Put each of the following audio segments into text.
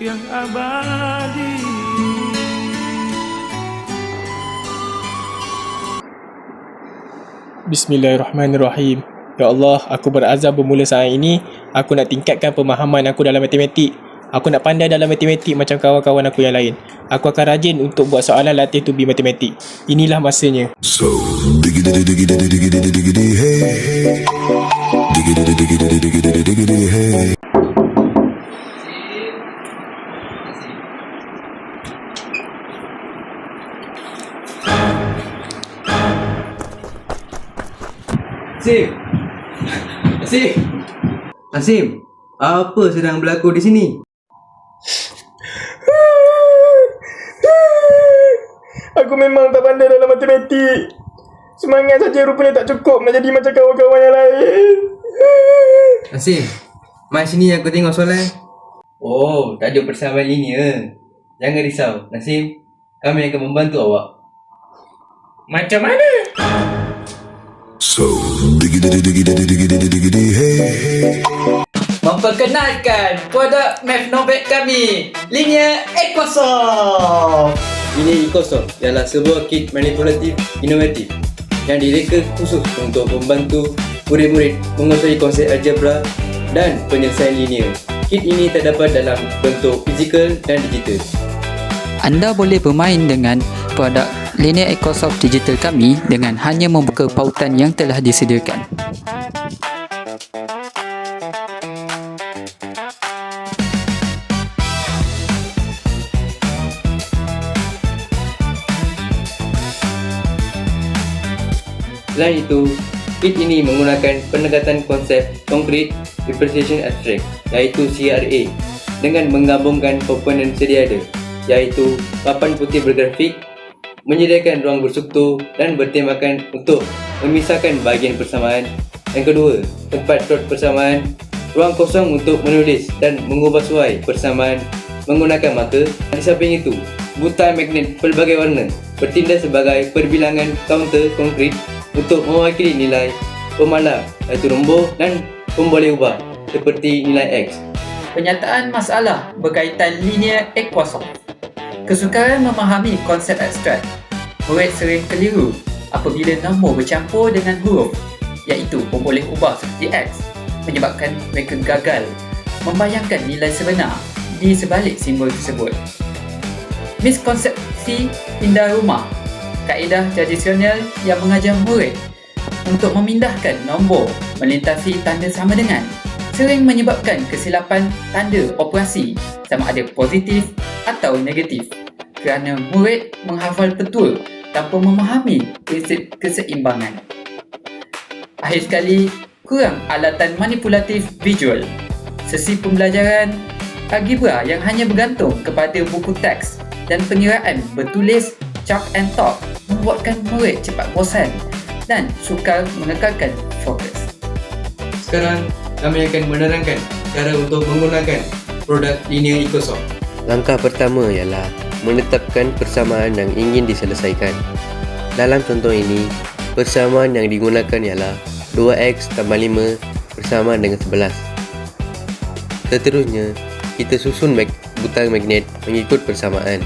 yang abadi. Bismillahirrahmanirrahim. Ya Allah, aku berazam bermula saat ini. Aku nak tingkatkan pemahaman aku dalam matematik. Aku nak pandai dalam matematik macam kawan-kawan aku yang lain. Aku akan rajin untuk buat soalan latih to be matematik. Inilah masanya. So, diggity diggity diggity diggity hey. Diggity diggity diggity diggity hey. Asim, apa sedang berlaku di sini? Aku memang tak pandai dalam matematik. Semangat saja rupanya tak cukup nak jadi macam kawan-kawan yang lain. Asim, mai sini aku tengok soalan. Oh, tajuk persamaan linear. Jangan risau, Nasim. Kami akan membantu awak. Macam mana? So, diggity diggity diggity diggity hey. Memperkenalkan produk math novel kami, Linear Ecosoft. Linear Ecosoft ialah sebuah kit manipulatif inovatif yang direka khusus untuk membantu murid-murid menguasai konsep algebra dan penyelesaian linear. Kit ini terdapat dalam bentuk fizikal dan digital. Anda boleh bermain dengan produk Linear Ecosoft Digital kami dengan hanya membuka pautan yang telah disediakan. Selain itu, kit ini menggunakan pendekatan konsep Concrete Representation Abstract iaitu CRA dengan menggabungkan komponen sedia ada iaitu papan putih bergrafik, menyediakan ruang berstruktur dan bertemakan untuk memisahkan bahagian persamaan. Yang kedua, tempat dot persamaan, ruang kosong untuk menulis dan mengubah suai persamaan menggunakan marker. Di samping itu, butang magnet pelbagai warna bertindak sebagai perbilangan counter konkret untuk mewakili nilai pemalar iaitu nombor dan pemboleh ubah seperti nilai X. Penyataan masalah berkaitan Linear Ecosoft. Kesukaran memahami konsep abstrak. Murid sering keliru apabila nombor bercampur dengan huruf iaitu pemboleh ubah seperti X, menyebabkan mereka gagal membayangkan nilai sebenar di sebalik simbol tersebut. Miskonsepsi pindah rumah. Kaedah tradisional yang mengajar murid untuk memindahkan nombor melintasi tanda sama dengan sering menyebabkan kesilapan tanda operasi sama ada positif atau negatif kerana murid menghafal betul tanpa memahami prinsip keseimbangan. Akhir sekali, kurang alatan manipulatif visual. Sesi pembelajaran algebra yang hanya bergantung kepada buku teks dan pengiraan bertulis chalk and talk membuatkan murid cepat bosan dan sukar mengekalkan fokus. Sekarang, kami akan menerangkan cara untuk menggunakan produk Linear Ecosoft. Langkah pertama ialah menetapkan persamaan yang ingin diselesaikan. Dalam contoh ini, persamaan yang digunakan ialah 2x tambah 5 bersamaan dengan 11. Seterusnya, kita susun butang magnet mengikut persamaan.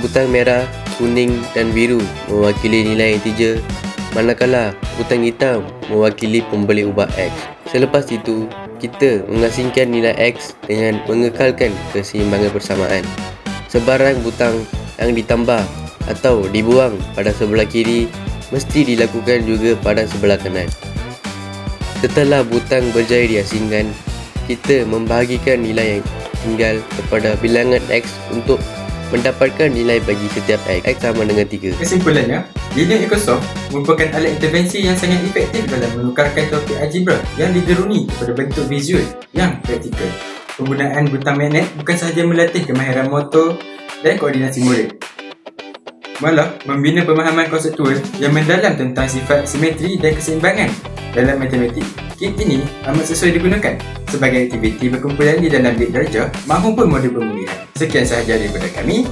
Butang merah, kuning dan biru mewakili nilai integer, manakala butang hitam mewakili pemboleh ubah X. Selepas itu, kita mengasingkan nilai X dengan mengekalkan keseimbangan persamaan. Sebarang butang yang ditambah atau dibuang pada sebelah kiri mesti dilakukan juga pada sebelah kanan. Setelah butang berjaya diasingkan, kita membahagikan nilai yang tinggal kepada bilangan X untuk mendapatkan nilai bagi setiap X. X sama dengan 3. Kesimpulannya, Linear Ecosoft merupakan alat intervensi yang sangat efektif dalam menukarkan topik algebra yang digeruni kepada bentuk visual yang praktikal. Penggunaan butang magnet bukan sahaja melatih kemahiran motor dan koordinasi murid, malah membina pemahaman konseptual yang mendalam tentang sifat simetri dan keseimbangan dalam matematik. Kit ini amat sesuai digunakan sebagai aktiviti berkumpulan di dalam bilik darjah maupun modul pemulihan. Sekian sahaja daripada kami.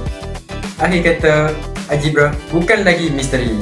Akhir kata, algebra bukan lagi misteri.